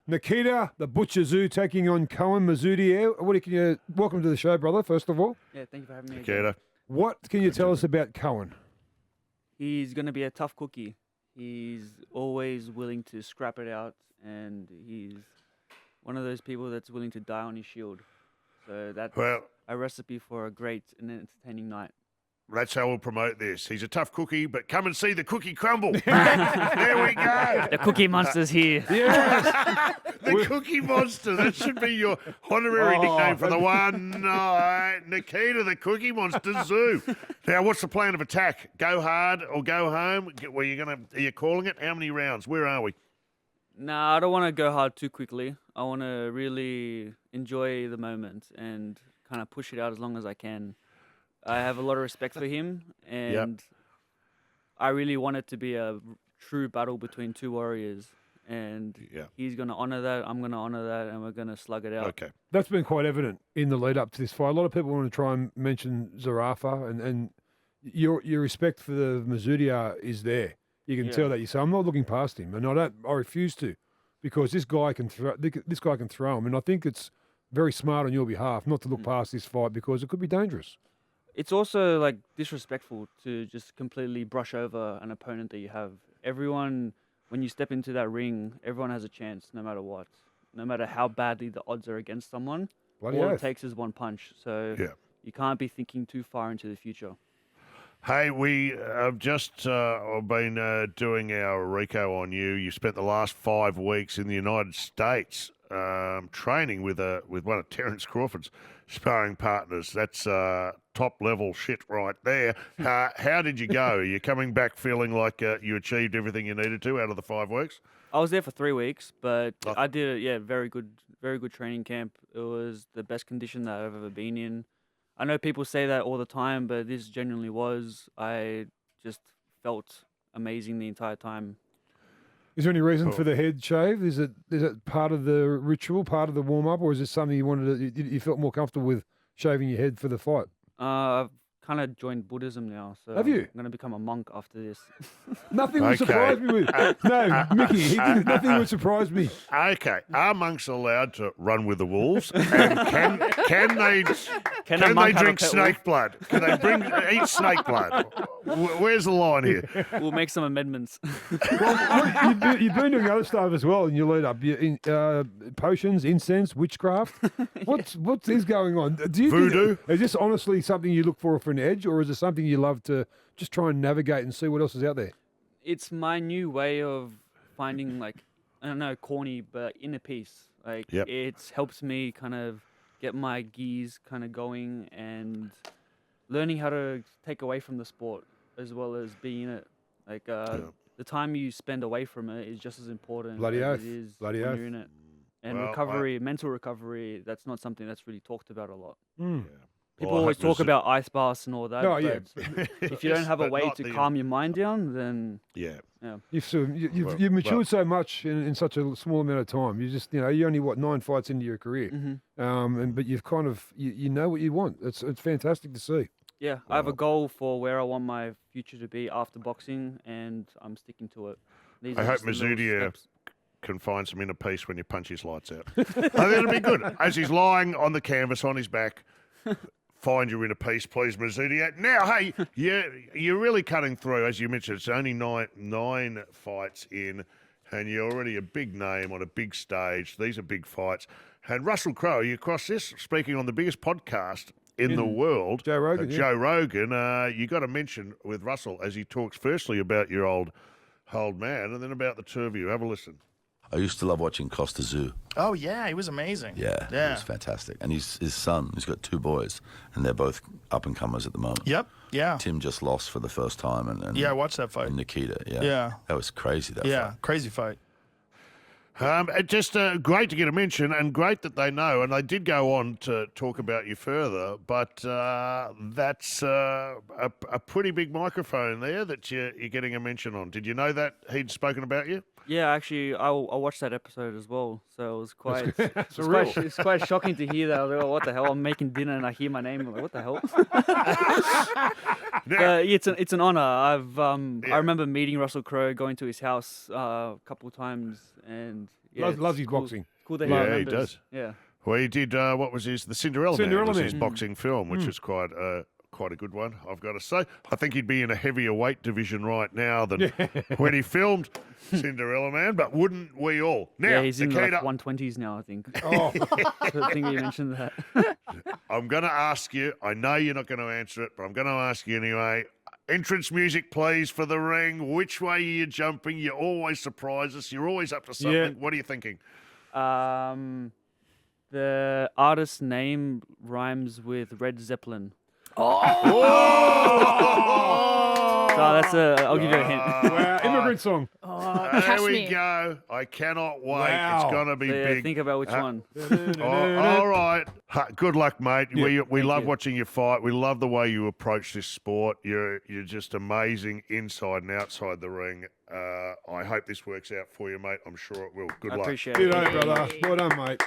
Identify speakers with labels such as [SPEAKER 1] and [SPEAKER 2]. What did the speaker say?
[SPEAKER 1] Nikita, the Butcher Tszyu, taking on Cohen Mazzuti. Welcome to the show, brother, first of all.
[SPEAKER 2] Yeah, thank you for having me.
[SPEAKER 3] Nikita.
[SPEAKER 2] Again.
[SPEAKER 1] What can you tell us about Cohen?
[SPEAKER 2] He's going to be a tough cookie. He's always willing to scrap it out, and he's one of those people that's willing to die on his shield. So that's a recipe for a great and entertaining night.
[SPEAKER 3] That's how we'll promote this. He's a tough cookie, but come and see the cookie crumble. There we go.
[SPEAKER 2] The Cookie Monster's here.
[SPEAKER 3] Yes. The Cookie Monster. That should be your honorary nickname for the one night. Nikita, the Cookie Monster Tszyu. Now, what's the plan of attack? Go hard or go home? Are you calling it? How many rounds? Where are we?
[SPEAKER 2] Nah, I don't want to go hard too quickly. I want to really enjoy the moment and kind of push it out as long as I can. I have a lot of respect for him, and I really want it to be a true battle between two warriors. And he's going to honor that, I'm going to honor that, and we're going to slug it out.
[SPEAKER 3] Okay.
[SPEAKER 1] That's been quite evident in the lead up to this fight. A lot of people want to try and mention Zarafa, and your respect for the Mazzuti is there. You can tell that. You say, I'm not looking past him, and I refuse to, because this guy can throw him, and I think it's very smart on your behalf not to look past this fight because it could be dangerous.
[SPEAKER 2] It's also like disrespectful to just completely brush over an opponent that you have. Everyone, when you step into that ring, everyone has a chance no matter what. No matter how badly the odds are against someone, all it takes is one punch. So you can't be thinking too far into the future.
[SPEAKER 3] Hey, we have just been doing our Rico on you. You spent the last 5 weeks in the United States training with one of Terence Crawford's sparring partners. That's top-level shit right there. How did you go? Are you coming back feeling like you achieved everything you needed to out of the 5 weeks?
[SPEAKER 2] I was there for 3 weeks, but I did very good training camp. It was the best condition that I've ever been in. I know people say that all the time, but this genuinely was. I just felt amazing the entire time.
[SPEAKER 1] Is there any reason for the head shave? Is it part of the ritual, part of the warm-up, or is it something you felt more comfortable with shaving your head for the fight?
[SPEAKER 2] I've kind of joined Buddhism now, so
[SPEAKER 1] have you?
[SPEAKER 2] I'm going to become a monk after this.
[SPEAKER 1] Nothing would surprise me with no, Mickey. Nothing would surprise me.
[SPEAKER 3] Okay, are monks allowed to run with the wolves? And can they drink snake blood? Can they eat snake blood? Where's the line here?
[SPEAKER 2] We'll make some amendments.
[SPEAKER 1] Well, you've been doing other stuff as well in your lead up. Potions, incense, witchcraft. What's going on?
[SPEAKER 3] Voodoo?
[SPEAKER 1] Is this honestly something you look for an edge, or is it something you love to just try and navigate and see what else is out there?
[SPEAKER 2] It's my new way of finding, like, I don't know, corny, but inner peace. Like, it helps me kind of get my gears kind of going and learning how to take away from the sport as well as be in it. Like, the time you spend away from it is just as important as it is when you're in it. And mental recovery, that's not something that's really talked about a lot.
[SPEAKER 1] Mm.
[SPEAKER 2] People always talk about ice baths and all that.
[SPEAKER 1] Oh,
[SPEAKER 2] but if you don't have a way to calm your mind down, then
[SPEAKER 1] you've matured so much in such a small amount of time. You just you're only 9 fights into your career, but you've kind of you know what you want. It's fantastic to see.
[SPEAKER 2] Yeah, I have a goal for where I want my future to be after boxing, and I'm sticking to it.
[SPEAKER 3] I hope Mazzuti can find some inner peace when you punch his lights out. I think it'll be good. As he's lying on the canvas on his back, find your inner peace, please, Mazzuti. Now, hey, you're really cutting through. As you mentioned, it's only nine fights in, and you're already a big name on a big stage. These are big fights. And Russell Crowe, you cross this, speaking on the biggest podcast in the world,
[SPEAKER 1] Joe Rogan.
[SPEAKER 3] Joe Rogan, you got to mention with Russell as he talks firstly about your old man and then about the two of you. Have a listen.
[SPEAKER 4] I used to love watching Costa Tszyu.
[SPEAKER 5] Oh, yeah, he was amazing.
[SPEAKER 4] Yeah, he was fantastic. And his son, he's got 2 boys, and they're both up-and-comers at the moment.
[SPEAKER 5] Yep, yeah.
[SPEAKER 4] Tim just lost for the first time. And
[SPEAKER 5] I watched that fight.
[SPEAKER 4] And Nikita,
[SPEAKER 5] Yeah.
[SPEAKER 4] That was crazy, that fight.
[SPEAKER 5] Yeah, crazy fight.
[SPEAKER 3] Just great to get a mention and great that they know. And they did go on to talk about you further, but that's a pretty big microphone there that you're getting a mention on. Did you know that he'd spoken about you?
[SPEAKER 2] Yeah, actually, I watched that episode as well, so it was it's quite shocking to hear that. I was like, oh, what the hell? I'm making dinner and I hear my name. I'm like, what the hell? It's an honor. I remember meeting Russell Crowe, going to his house a couple of times, and
[SPEAKER 1] Loves his
[SPEAKER 2] cool.
[SPEAKER 1] boxing.
[SPEAKER 2] Cool that
[SPEAKER 3] Yeah, he
[SPEAKER 2] remembers.
[SPEAKER 3] does.
[SPEAKER 2] Yeah.
[SPEAKER 3] Well, he did. What was his? The Cinderella Man
[SPEAKER 1] Cinderella
[SPEAKER 3] was his
[SPEAKER 1] Man.
[SPEAKER 3] boxing film, which was quite a good one. I've got to say. I think he'd be in a heavier weight division right now than when he filmed Cinderella Man. But wouldn't we all? Now,
[SPEAKER 2] Yeah, he's in like
[SPEAKER 3] Nikita,
[SPEAKER 2] 120s now, I think.
[SPEAKER 1] Oh,
[SPEAKER 2] I think you mentioned that.
[SPEAKER 3] I'm going to ask you. I know you're not going to answer it, but I'm going to ask you anyway. Entrance music, please, for the ring. Which way are you jumping? You always surprise us. You're always up to something.
[SPEAKER 1] Yeah.
[SPEAKER 3] What are you thinking?
[SPEAKER 2] The artist's name rhymes with Red Zeppelin. So that's I'll give you a hint.
[SPEAKER 1] wow. Immigrant song.
[SPEAKER 3] There we go. I cannot wait.
[SPEAKER 1] Wow.
[SPEAKER 3] It's going to be
[SPEAKER 2] So, yeah,
[SPEAKER 3] big.
[SPEAKER 2] think about which one.
[SPEAKER 3] All right. Good luck, mate. We love
[SPEAKER 2] you.
[SPEAKER 3] watching you fight. We love the way you approach this sport. You're just amazing inside and outside the ring. I hope this works out for you, mate. I'm sure it will. Good
[SPEAKER 2] I
[SPEAKER 3] luck.
[SPEAKER 2] appreciate
[SPEAKER 1] Good
[SPEAKER 2] it.
[SPEAKER 1] on, brother. Well done, mate.